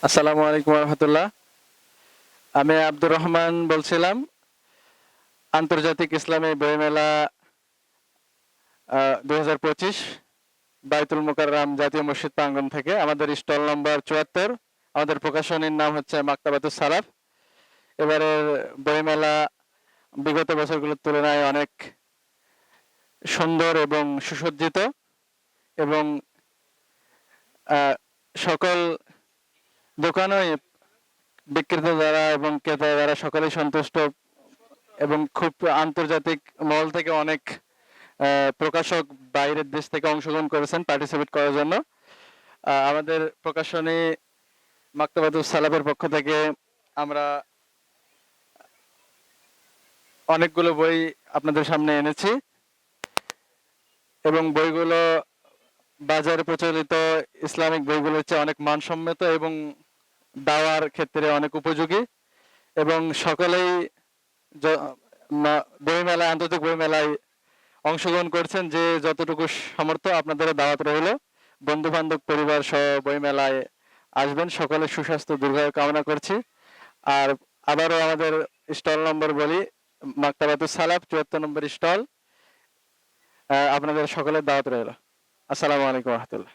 আসসালামু আলাইকুম রহমতুল্লাহ। আমি আব্দুর রহমান বলছিলাম, আন্তর্জাতিক ইসলামী বইমেলা 2025 বাইতুল মোকাররম জাতীয় মসজিদ প্রাঙ্গণ থেকে। আমাদের স্টল নম্বর 74। আমাদের প্রকাশনীর নাম হচ্ছে মাকতাবাতুস সালাফ। এবারের বইমেলা বিগত বছরগুলোর তুলনায় অনেক সুন্দর এবং সুসজ্জিত, এবং সকল দোকানই বিক্রেতা যারা এবং ক্রেতা যারা সকলেই সন্তুষ্ট, এবং খুব আন্তর্জাতিক মহল থেকে অনেক প্রকাশক বাইরের দেশ থেকে অংশগ্রহণ করেছেন পার্টিসিপেট করার জন্য। আমাদের প্রকাশনী মাকতাবাতুস সালাফের পক্ষ থেকে আমরা অনেকগুলো বই আপনাদের সামনে এনেছি, এবং বইগুলো বাজারে প্রচলিত ইসলামিক বইগুলোর চেয়ে অনেক মানসম্মত এবং দাওয়ার ক্ষেত্রে অনেক উপযোগী, এবং সকলেই বইমেলায়, আন্তর্জাতিক বইমেলায় অংশগ্রহণ করছেন। যে যতটুকু সামর্থ্য, আপনাদের দাওয়াত রইল। বন্ধু বান্ধব পরিবার সহ বইমেলায় আসবেন। সকলের সুস্বাস্থ্য দীর্ঘায়ু কামনা করছি। আর আবারও আমাদের স্টল নম্বর বলি, মাকতাবাতুস সালাফ 74 নম্বর স্টল। আপনাদের সকলের দাওয়াত রইল। আসসালামু আলাইকুম রহমতুল্লাহ।